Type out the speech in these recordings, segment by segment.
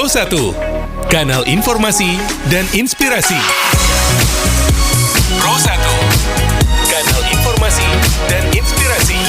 Pro 1, kanal informasi dan inspirasi. Pro 1, kanal informasi dan inspirasi.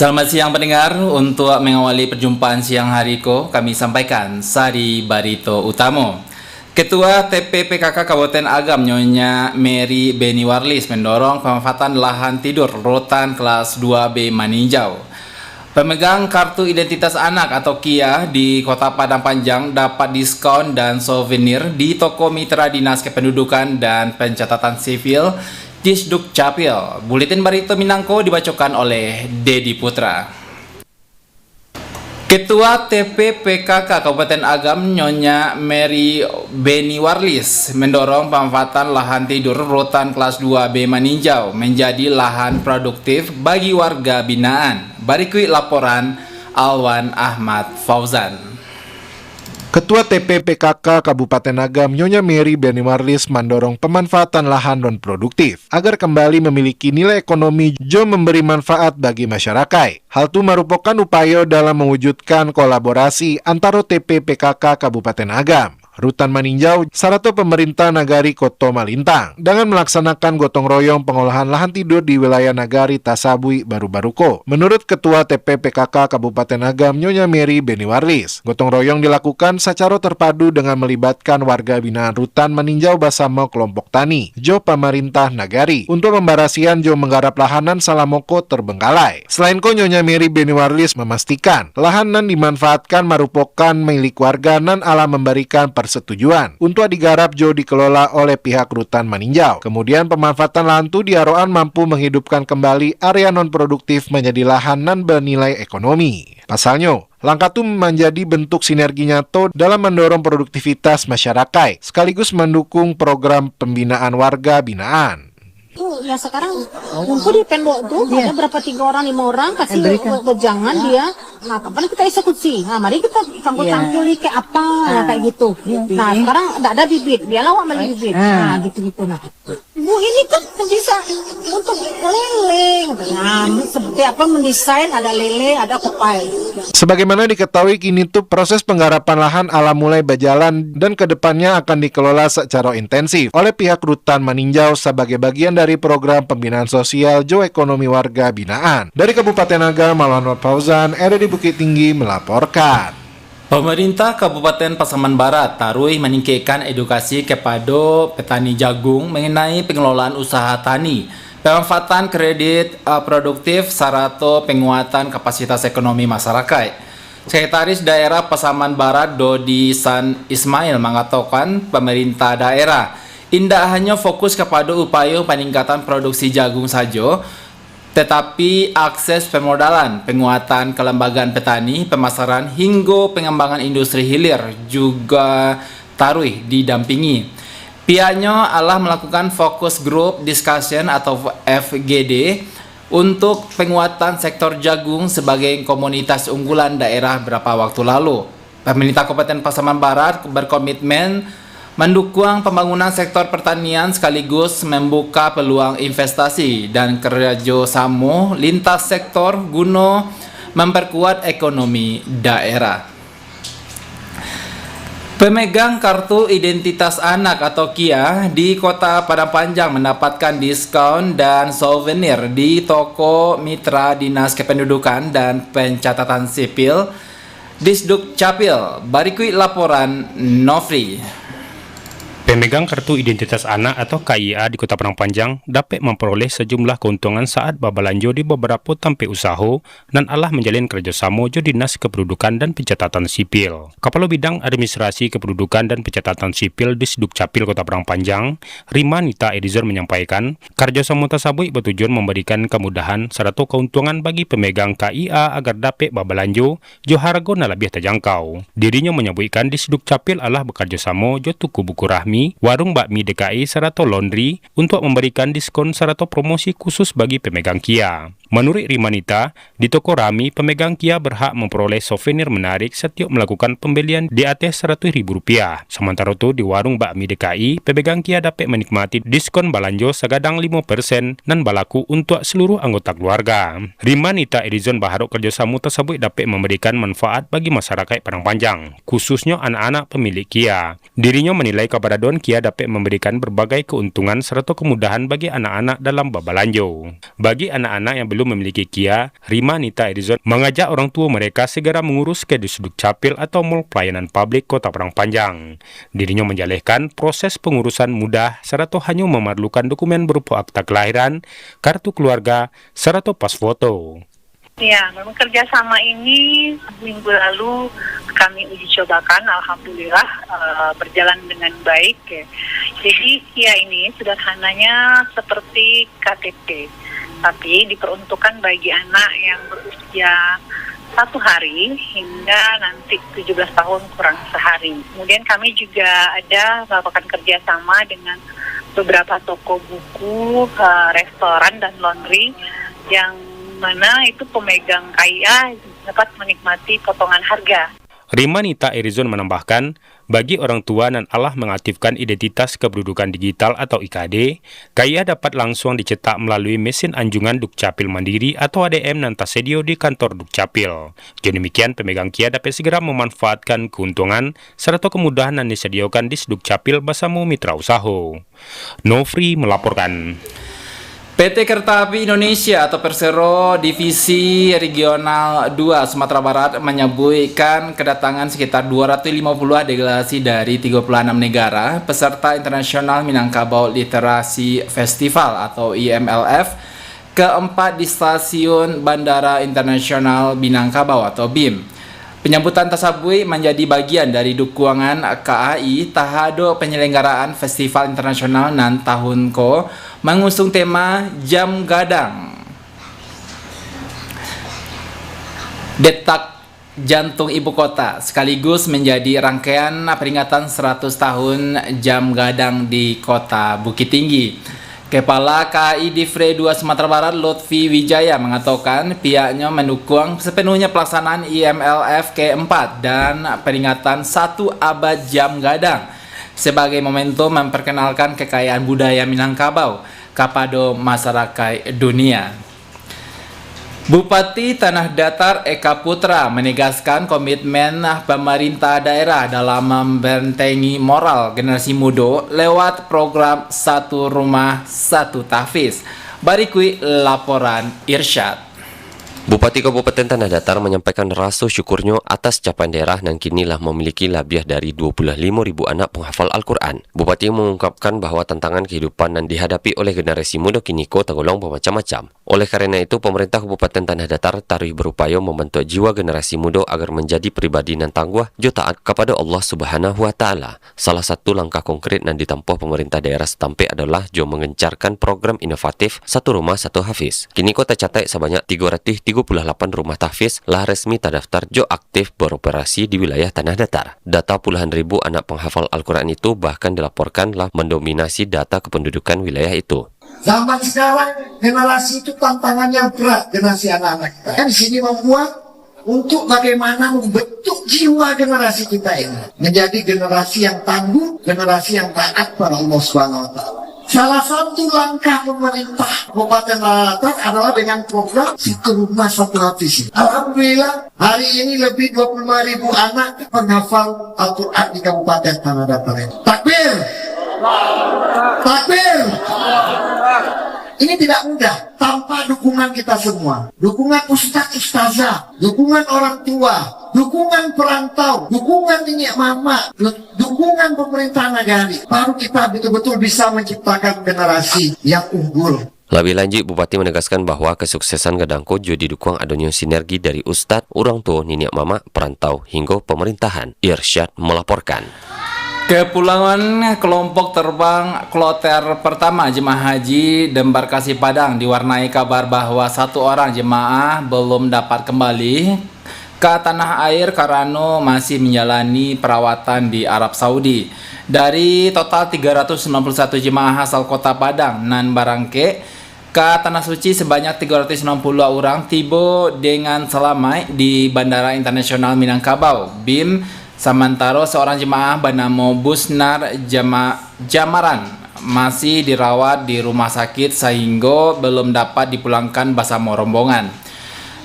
Selamat siang pendengar, untuk mengawali perjumpaan siang hari kami sampaikan Sari Barito Utamo. Ketua TPPKK Kabupaten Agam Nyonya Mary Beni Warlis mendorong pemanfaatan lahan tidur rutan kelas 2B Maninjau. Pemegang kartu identitas anak atau KIA di Kota Padang Panjang dapat diskon dan souvenir di toko mitra Dinas Kependudukan dan Pencatatan Sipil Disduk Capil. Buletin Barito Minangko dibacakan oleh Dedi Putra. Ketua TPPKK Kabupaten Agam Nyonya Mary Beni Warlis mendorong pemanfaatan lahan tidur rutan kelas 2B Maninjau menjadi lahan produktif bagi warga binaan. Berikut laporan Alwan Ahmad Fauzan. Ketua TPPKK Kabupaten Agam Nyonya Mary Beni Warlis mendorong pemanfaatan lahan non-produktif agar kembali memiliki nilai ekonomi jo memberi manfaat bagi masyarakat. Hal itu merupakan upaya dalam mewujudkan kolaborasi antara TPPKK Kabupaten Agam, Rutan Maninjau, serta pemerintah Nagari Koto Malintang dengan melaksanakan gotong royong pengolahan lahan tidur di wilayah Nagari Tasabui Baru-Baruko. Menurut Ketua TPPKK Kabupaten Agam Nyonya Mary Beni Warlis, gotong royong dilakukan secara terpadu dengan melibatkan warga binaan Rutan Maninjau bersama kelompok tani jo pemerintah Nagari untuk pembarasian jo menggarap lahanan salamoko terbengkalai. Selain itu, Nyonya Mary Beni Warlis memastikan lahanan dimanfaatkan merupakan milik warga nan ala memberikan persetujuan untuk digarap jo dikelola oleh pihak Rutan Maninjau. Kemudian pemanfaatan lahan itu diharapkan mampu menghidupkan kembali area non-produktif menjadi lahan nan bernilai ekonomi. Pasalnya, langkah itu menjadi bentuk sinergi nyata dalam mendorong produktivitas masyarakat, sekaligus mendukung program pembinaan warga binaan. Ya sekarang ngumpul di pendok tuh ada berapa 3 orang 5 orang kasih wejangan dia. Nah kapan kita eksekusi? Nah mari kita campur-campur kayak apa nah, kayak gitu. Nah sekarang ada bibit, dia lawak beli bibit. Nah gitu-gitu nah. Bu ini kan bisa untuk lele. Nah seperti apa mendesain ada lele, ada kopai. Sebagaimana diketahui kini tuh proses penggarapan lahan ala mulai berjalan dan kedepannya akan dikelola secara intensif oleh pihak Rutan Maninjau sebagai bagian dari program pembinaan sosial jo ekonomi warga binaan. Dari Kabupaten Agam, Alwan Fauzan, RRI Bukit Tinggi melaporkan. Pemerintah Kabupaten Pasaman Barat tarui meningkatkan edukasi kepada petani jagung mengenai pengelolaan usaha tani, pemanfaatan kredit produktif, serta penguatan kapasitas ekonomi masyarakat. Sekretaris Daerah Pasaman Barat Dodi San Ismail mengatakan pemerintah daerah tidak hanya fokus kepada upaya peningkatan produksi jagung saja, tetapi akses pemodalan, penguatan kelembagaan petani, pemasaran hingga pengembangan industri hilir juga tarui didampingi. Pihaknya adalah melakukan focus group discussion atau FGD untuk penguatan sektor jagung sebagai komunitas unggulan daerah beberapa waktu lalu. Pemerintah Kabupaten Pasaman Barat berkomitmen mendukung pembangunan sektor pertanian sekaligus membuka peluang investasi dan kerjasama lintas sektor guna memperkuat ekonomi daerah. Pemegang kartu identitas anak atau KIA di Kota Padang Panjang mendapatkan diskon dan souvenir di toko mitra Dinas Kependudukan dan Pencatatan Sipil Disduk Capil. Berikut laporan Nofri. Pemegang Kartu Identitas Anak atau KIA di Kota Padang Panjang dapat memperoleh sejumlah keuntungan saat berbelanja di beberapa tempat usaha dan alah menjalin kerjasama jo Dinas Kependudukan dan Pencatatan Sipil. Kepala Bidang Administrasi Kependudukan dan Pencatatan Sipil di Sdukcapil Kota Padang Panjang, Rima Nita Edison menyampaikan, kerjasama tersebut bertujuan memberikan kemudahan serta keuntungan bagi pemegang KIA agar dapat berbelanja jo harga lebih terjangkau. Dirinya menyebutkan di Sdukcapil alah bekerjasama jo tuku buku rahmi, warung bakmi DKI serta laundry untuk memberikan diskon serta promosi khusus bagi pemegang KIA. Menurut Rimanita, di toko Rami, pemegang KIA berhak memperoleh souvenir menarik setiap melakukan pembelian di atas Rp100.000. Sementara itu, di warung bakmi DKI, pemegang KIA dapat menikmati diskon belanja segadang 5% dan berlaku untuk seluruh anggota keluarga. Rimanita Edison berharap kerjasama tersebut dapat memberikan manfaat bagi masyarakat Padang Panjang, khususnya anak-anak pemilik KIA. Dirinya menilai kepada KIA dapat memberikan berbagai keuntungan serta kemudahan bagi anak-anak dalam berbelanja. Bagi anak-anak yang belum memiliki KIA, Rima Nita Edison mengajak orang tua mereka segera mengurus ke Sdukcapil atau Mall Pelayanan Publik Kota Padang Panjang. Dirinya menjelaskan proses pengurusan mudah serta hanya memerlukan dokumen berupa akta kelahiran, kartu keluarga, serta pas foto. Ya, memang kerjasama ini minggu lalu kami uji cobakan, alhamdulillah berjalan dengan baik. Ya. Jadi ya ini sederhananya seperti KTP, tapi diperuntukkan bagi anak yang berusia 1 hari hingga nanti 17 tahun kurang sehari. Kemudian kami juga ada melakukan kerjasama dengan beberapa toko buku, restoran dan laundry yang mana itu pemegang KIA dapat menikmati potongan harga. Rima Nita Edison menambahkan, bagi orang tua dan alah mengaktifkan identitas kependudukan digital atau IKD, KIA dapat langsung dicetak melalui mesin anjungan Dukcapil Mandiri atau ADM dan tersedia di kantor Dukcapil. Jadi demikian, pemegang KIA dapat segera memanfaatkan keuntungan serta kemudahan yang disediakan di Dukcapil bersama mitra usaha. Nofri melaporkan. PT Kereta Api Indonesia atau Persero Divisi Regional 2 Sumatera Barat menyebutkan kedatangan sekitar 250 delegasi dari 36 negara peserta Internasional Minangkabau Literasi Festival atau IMLF keempat di Stasiun Bandara Internasional Minangkabau atau BIM. Penyambutan tersebut menjadi bagian dari dukungan KAI tahado penyelenggaraan Festival Internasional nan tahun ko mengusung tema Jam Gadang. Detak Jantung Ibu Kota sekaligus menjadi rangkaian peringatan 100 tahun Jam Gadang di Kota Bukit Tinggi. Kepala KAI Divre 2 Sumatera Barat Lutfi Wijaya mengatakan pihaknya mendukung sepenuhnya pelaksanaan IMLF ke-4 dan peringatan 1 abad Jam Gadang sebagai momentum memperkenalkan kekayaan budaya Minangkabau kepada masyarakat dunia. Bupati Tanah Datar Eka Putra menegaskan komitmen pemerintah daerah dalam membentengi moral generasi muda lewat program Satu Rumah Satu Tahfiz. Berikut laporan Irsyad. Bupati Kabupaten Tanah Datar menyampaikan rasa syukurnya atas capaian daerah dan kinilah memiliki lebih dari 25.000 anak penghafal Al-Quran. Bupati mengungkapkan bahwa tantangan kehidupan yang dihadapi oleh generasi muda kini tergolong bermacam-macam. Oleh karena itu, pemerintah Kabupaten Tanah Datar tarih berupaya membentuk jiwa generasi muda agar menjadi pribadi yang tangguh, jo taat kepada Allah Subhanahu wa Ta'ala. Salah satu langkah konkret yang ditempuh pemerintah daerah setempat adalah jo mengencarkan program inovatif Satu Rumah Satu Hafiz. Kini tercatat sebanyak 338 rumah tahfiz lah resmi terdaftar jo aktif beroperasi di wilayah Tanah Datar. Data puluhan ribu anak penghafal Al-Quran itu bahkan dilaporkan lah mendominasi data kependudukan wilayah itu. Zaman sekarang generasi itu tantangannya berat, generasi anak-anak kita. Kan di sini membuat untuk bagaimana membentuk jiwa generasi kita ini menjadi generasi yang tangguh, generasi yang taat pada Allah Subhanahu wa Ta'ala. Salah satu langkah pemerintah Kabupaten Tanah Datar adalah dengan program Satu Rumah Satu Hafiz. Alhamdulillah hari ini lebih 25.000 anak penghafal Al-Quran di Kabupaten Tanah Datar ini. Takbir! Takbir! Ini tidak mudah tanpa dukungan kita semua. Dukungan ustaz-ustazah, dukungan orang tua, dukungan perantau, dukungan nenek mama, dukungan pemerintah negara, baru kita betul-betul bisa menciptakan generasi yang unggul. Lebih lanjut, Bupati menegaskan bahwa kesuksesan Gadang Kojo didukung adanya sinergi dari Ustadz, orang tua, nenek mama, perantau, hingga pemerintahan. Irsyad melaporkan. Kepulangan kelompok terbang kloter pertama jemaah haji Dembarkasi Padang diwarnai kabar bahwa 1 orang jemaah belum dapat kembali ke tanah air karena masih menjalani perawatan di Arab Saudi. Dari total 391 jemaah asal kota Padang nan Barangke ke Tanah Suci, sebanyak 360 orang tiba dengan selamat di Bandara Internasional Minangkabau, BIM. Sementara seorang jemaah bernama Busnar Jamaran masih dirawat di rumah sakit sehingga belum dapat dipulangkan bersama rombongan.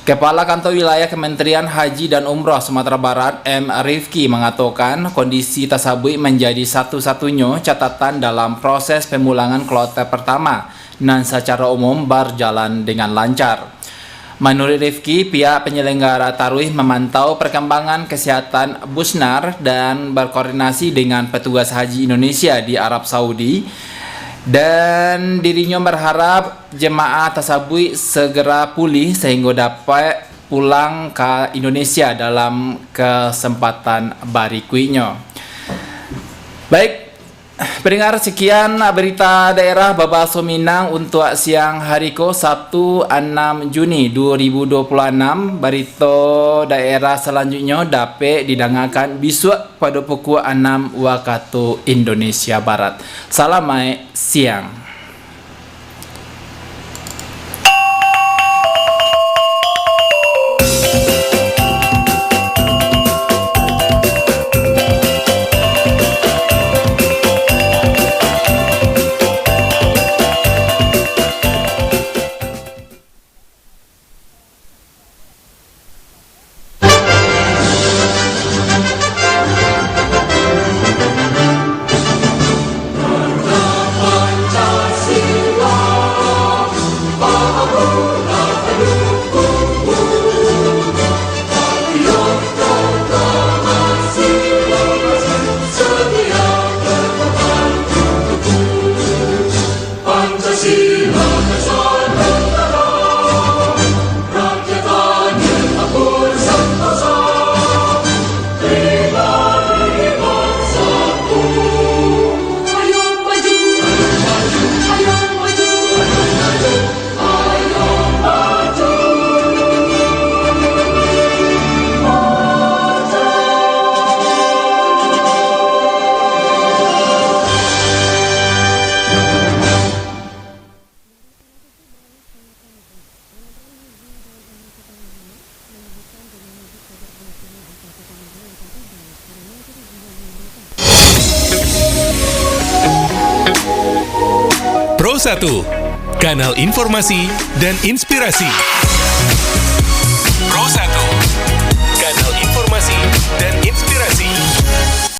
Kepala Kantor Wilayah Kementerian Haji dan Umroh Sumatera Barat M. Rifki mengatakan kondisi tersebut menjadi satu-satunya catatan dalam proses pemulangan kloter pertama dan secara umum berjalan dengan lancar. Menurut Rifki, pihak penyelenggara tarawih memantau perkembangan kesehatan Busnar dan berkoordinasi dengan petugas haji Indonesia di Arab Saudi, dan dirinya berharap jemaah tersebut segera pulih sehingga dapat pulang ke Indonesia dalam kesempatan berikutnya. Baik, pendengar, sekian berita daerah Babaso Minang untuk siang hari ko Sabtu 6 Juni 2026. Berita daerah selanjutnya dapat didengarkan besok pada pukul 6 waktu Indonesia Barat. Selamat siang. Pro 1, kanal informasi dan inspirasi. Pro 1, kanal informasi dan inspirasi.